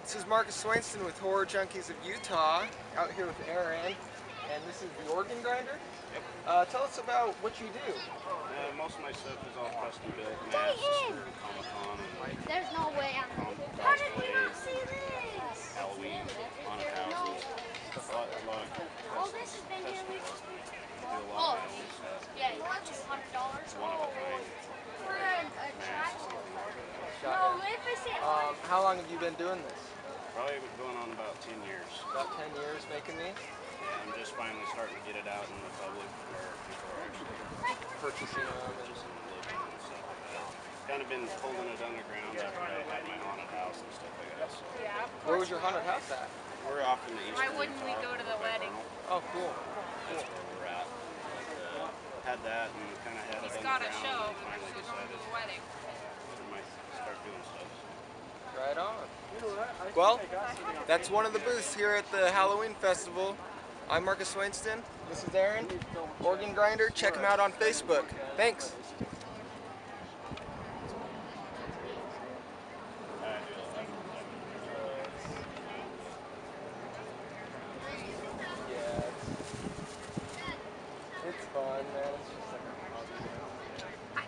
This is Marcus Swainston with Horror Junkies of Utah, out here with Aaron, and this is the organ grinder. Yep. Tell us about what you do. Most of my stuff is all custom built, masks for Comic-Con and There's no way I'm. How did we not see this? Halloween, haunted houses, a lot Oh, this has been here. do a lot of Halloween stuff. Yeah, you want $200? One of a kind. For a tripod. No, if I say How long have you been doing this? Probably been going on about 10 years. About 10 years making these? Yeah, I'm just finally starting to get it out in the public where people are actually Purchasing them. purchasing and looking and stuff like that. Kind of been holding it underground after I had my haunted house and stuff like that. So yeah. Where was your haunted house at? we're off in the east. Why wouldn't we go to the wedding? Oh, cool. That's where we're at. Had that and kind of had it He's got a underground show. and finally We're going to decided the wedding. we might start doing stuff. Right on. Well, that's one of the booths here at the Halloween Festival. I'm Marcus Swainston. This is Aaron, organ grinder. Check him out on Facebook. Thanks. Yeah, it's fun, man. It's just like a hobby. I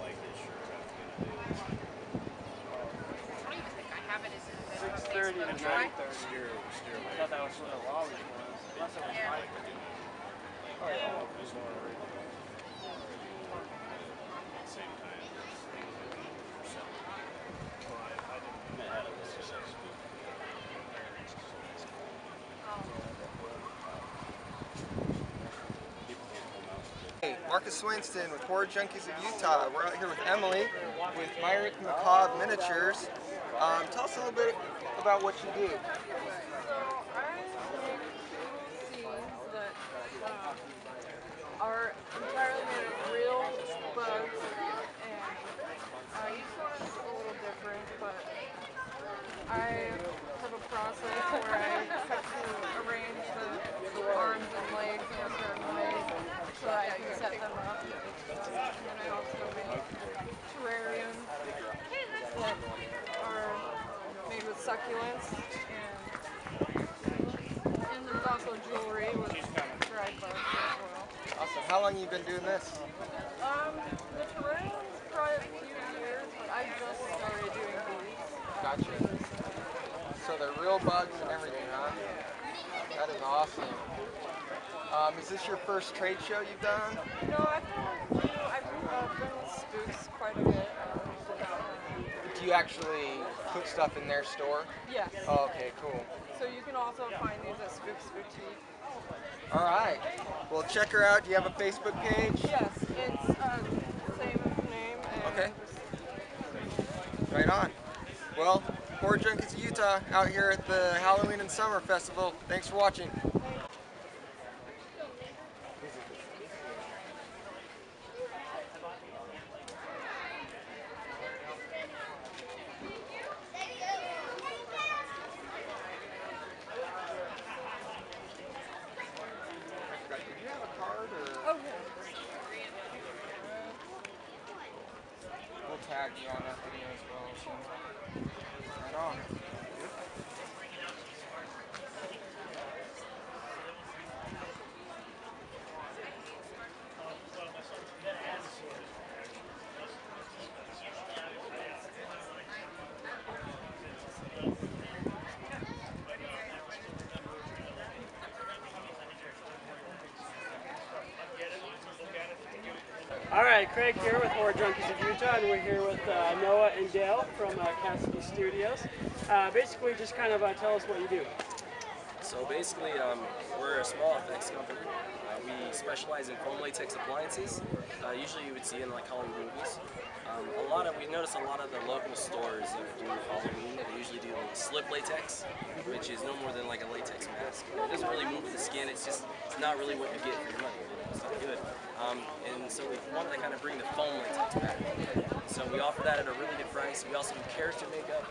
like this shirt. What do you think? I have it as a 6:30 to 9:30. I thought that was what the law was. Unless it was Yeah. Mike. Oh, yeah. Hey, Marcus Swainston with Horror Junkies of Utah. We're out here with Emily with Myrick Macabre Miniatures. Tell us a little bit about what you do. So I make scenes that are entirely made of real bugs, and each one is a little different, but I have a process where I have to arrange the arms and legs in a certain way so that I can set them up. And then I also make terrariums that are made with succulents, and there's also jewelry with dried bugs as well. Awesome. How long have you been doing this? The terrarium is probably a few years, but I just started doing these. Gotcha. So they're real bugs and everything, huh? That is awesome. Is this your first trade show you've done? No, I've been with Spooks quite a bit. Do you actually put stuff in their store? Yes. Oh, okay, cool. So you can also find these at Spooks Boutique. All right. Well, check her out. Do you have a Facebook page? Yes, it's same name. And Okay. Right on. Well, Horror Junkies of Utah out here at the Halloween and Summer Festival. Thanks for watching. Did you have a card or? Okay. We'll tag you on that video as well. So. Right on. All right, Craig here with Horror Junkies of Utah, and we're here with Noah and Dale from Cassidy Studios. Basically, just kind of tell us what you do. So basically, we're a small effects company. We specialize in foam latex appliances. Usually you would see in like Hollywood movies. We notice a lot of the local stores that do Halloween, they usually do like slip latex, which is no more than like a latex mask. It doesn't really move with the skin, it's not really what you get for your money. It's not good. And so we wanted to kind of bring the foam latex back. So we offer that at a really good price. We also do character makeup,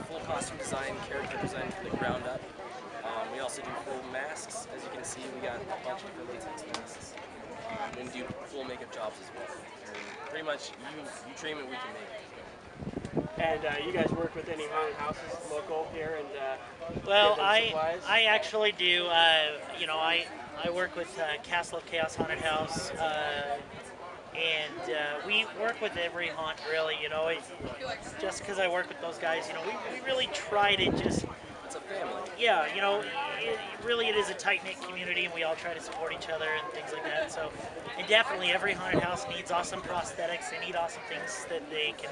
full costume design, character design from the ground up. We also do full masks. As you can see, we got a bunch of different latex masks. And do full makeup jobs as well. And pretty much, you dream it, we can make it. And you guys work with any haunted houses local here, and Well, give them supplies? I actually do. You know, I work with Castle of Chaos Haunted House, and we work with every haunt really. You know, just because I work with those guys, you know, we really try to just. It's a family. Yeah, you know, really it is a tight-knit community, and we all try to support each other and things like that. So, and definitely every haunted house needs awesome prosthetics. They need awesome things that they can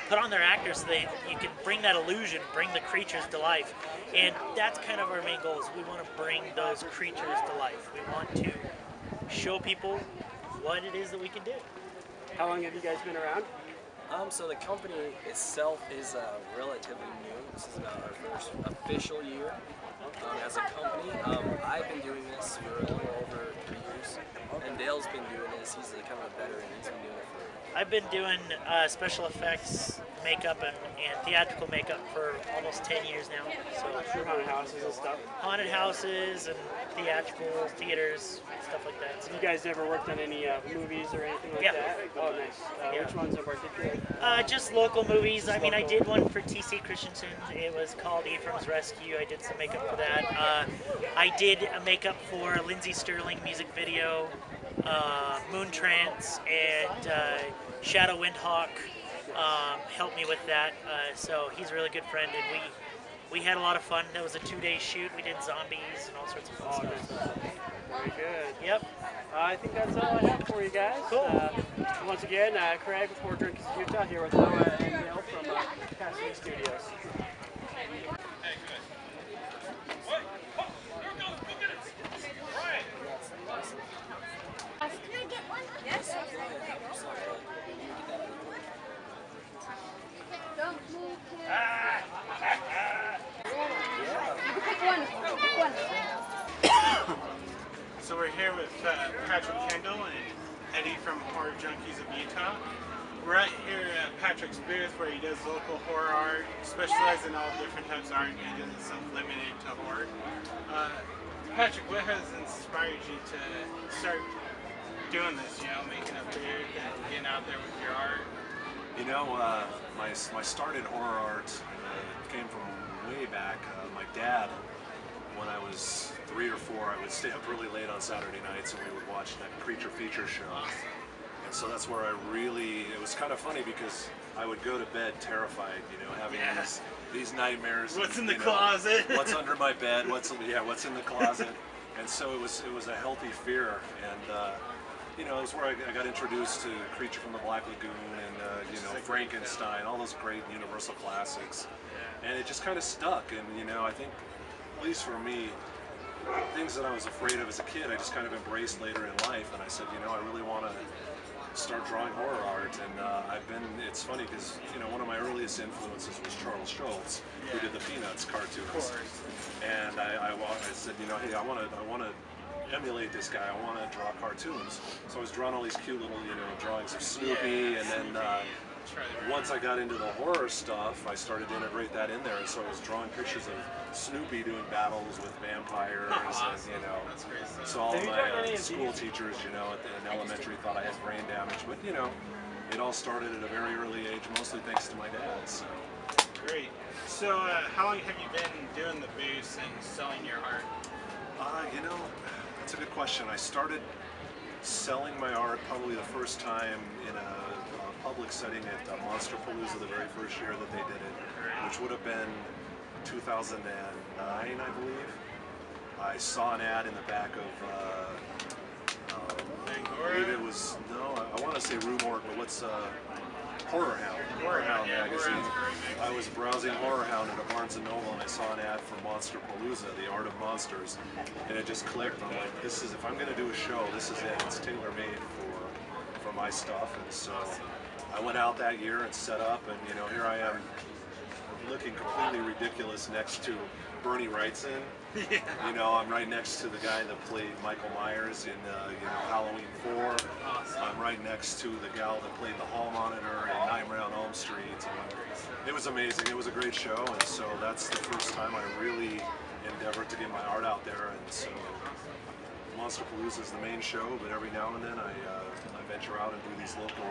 put on their actors so you can bring that illusion, bring the creatures to life. And that's kind of our main goal, is we want to bring those creatures to life. We want to show people what it is that we can do. How long have you guys been around? So the company itself is relatively new. This is about our first official year as a company. I've been doing this for a little over 3 years, and Dale's been doing this. He's kind of a veteran. He's been doing it for. I've been doing special effects, makeup, and theatrical makeup for almost 10 years now. So For haunted houses and stuff. haunted houses and theatrical theaters, stuff like that. So, You guys never worked on any movies or anything like Yeah. that? Oh, nice. Yeah. Which ones in particular? just local movies. I mean, I did one for T.C. Christensen. It was called Ephraim's Rescue. I did some makeup for that. I did a makeup for Lindsey Sterling music video, Moon Trance, and Shadow Windhawk helped me with that. So he's a really good friend, and we had a lot of fun. That was a 2-day shoot. We did zombies and all sorts of fun stuff. Very good. Yep. I think that's all I have for you guys. Cool. Once again, Craig with Junkies of Utah here with Noah and Dale from Castle Studios. Can I get one? Yes. Don't move him. Pick one. Pick one. So we're here with Patrick Kendall and Eddie from Horror Junkies of Utah. We're right here at Patrick's booth where he does local horror art, specializes in all different types of art, and he doesn't self-limited to horror. Patrick, what has inspired you to start doing this, you know, making a booth and getting out there with your art? You know, my start in horror art came from way back. My dad, when I was 3 or 4, I would stay up really late on Saturday nights and we would watch that creature feature show. And so that's where it was kind of funny because I would go to bed terrified, you know, having these nightmares. What's in the closet? What's under my bed? What's in the closet? And so it was a healthy fear, and you know, it was where I got introduced to Creature from the Black Lagoon and you know, Frankenstein, all those great Universal classics, and it just kind of stuck. And you know, I think, at least for me, things that I was afraid of as a kid, I just kind of embraced later in life, and I said, you know, I really want to start drawing horror art. And it's funny because, you know, one of my earliest influences was Charles Schultz, who did the Peanuts cartoons. And I said, you know, hey, I want to emulate this guy. I want to draw cartoons. So I was drawing all these cute little, you know, drawings of Snoopy, and then once I got into the horror stuff, I started to integrate that in there, and so I was drawing pictures of Snoopy doing battles with vampires, and you know, so all my school teachers, you know, in elementary thought I had brain damage, but you know, it all started at a very early age, mostly thanks to my dad. So. Great. So how long have you been doing the booths and selling your art? You know, that's a good question. I started selling my art probably the first time in a public setting at Monster Palooza, the very first year that they did it, which would have been 2009, I believe. I saw an ad in the back of, I believe it was, no, I want to say Rue Morgue, but what's Horror Hound magazine. I was browsing Horror Hound at a Barnes & Noble, and I saw an ad for Monster Palooza, the Art of Monsters, and it just clicked. I'm like, this is, if I'm going to do a show, this is it. It's tailor-made for my stuff. And so I went out that year and set up, and you know, here I am looking completely ridiculous next to Bernie Wrightson. Yeah. You know, I'm right next to the guy that played Michael Myers in you know, Halloween 4. Awesome. I'm right next to the gal that played the Hall Monitor in Nightmare on Elm Street. And it was amazing. It was a great show, and so that's the first time I really endeavored to get my art out there. And so Monster Palooza is the main show, but every now and then I venture out and do these local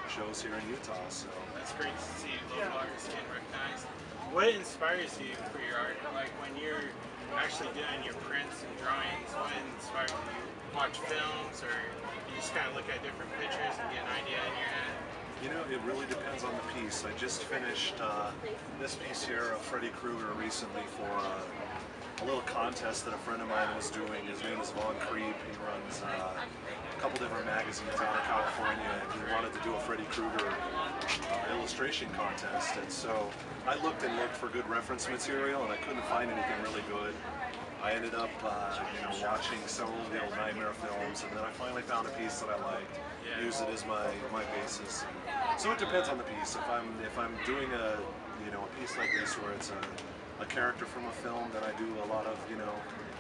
shows here in Utah. So That's great to see local artists getting recognized. What inspires you for your art? Like when you're actually doing your prints and drawings, what inspires you? Watch films, or you just kind of look at different pictures and get an idea in your head? you know, it really depends on the piece. I just finished this piece here of Freddy Krueger recently for a little contest that a friend of mine was doing. His name is Von Creep. He runs a couple different magazines out of California, and he wanted to do a Freddy Krueger illustration contest. And so I looked and looked for good reference material, and I couldn't find anything really good. I ended up watching several of the old Nightmare films, and then I finally found a piece that I liked. Used it as my basis. So it depends on the piece. If I'm doing a piece like this where it's a character from a film, then I do a lot of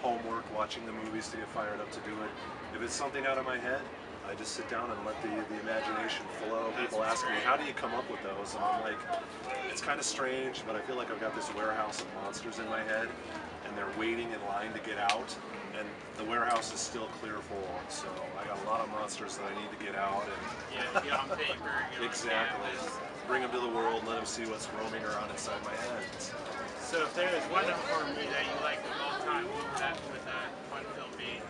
homework, watching the movies to get fired up to do it. If it's something out of my head, I just sit down and let the imagination flow. People ask me, how do you come up with those? And I'm like, it's kind of strange, but I feel like I've got this warehouse of monsters in my head, and they're waiting in line to get out, and the warehouse is still clear for one. So I got a lot of monsters that I need to get out. And get on paper. Exactly. Bring them to the world, let them see what's roaming around inside my head. So if there is one horror movie that you like of all time, what would that one film be?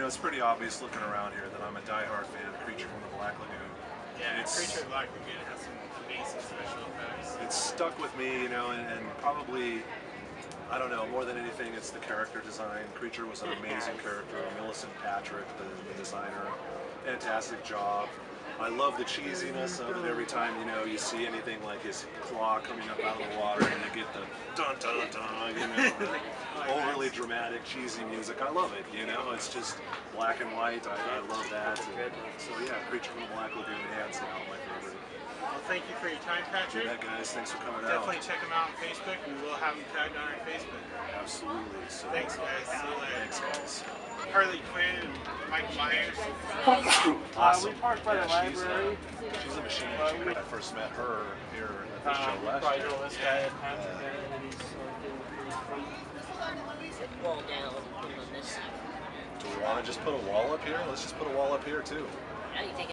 It's pretty obvious looking around here that I'm a diehard fan of Creature from the Black Lagoon. Yeah, Creature of the Black Lagoon has some amazing special effects. It's stuck with me, and probably, I don't know, more than anything, it's the character design. Creature was an amazing character. Millicent Patrick, the designer, fantastic job. I love the cheesiness of it every time, you see anything like his claw coming up out of the water and you get the dun dun dun, overly dramatic, cheesy music. I love it, it's just black and white. I love that. And so yeah, Creature from the Black Lagoon, hands down, my favorite. Well, thank you for your time, Patrick. Yeah, guys, thanks for coming Definitely out. check him out on Facebook. We will have him tagged on our Facebook. Absolutely. So, thanks, guys. See you later. Thanks, guys. Harley Quinn and Michael Myers. Awesome. We parked by the library. She's a machine. I first met her here at the show last probably year. know this guy at Patrick, and he's Wall down on this side. Do we want to just put a wall up here? Let's just put a wall up here too. Now you take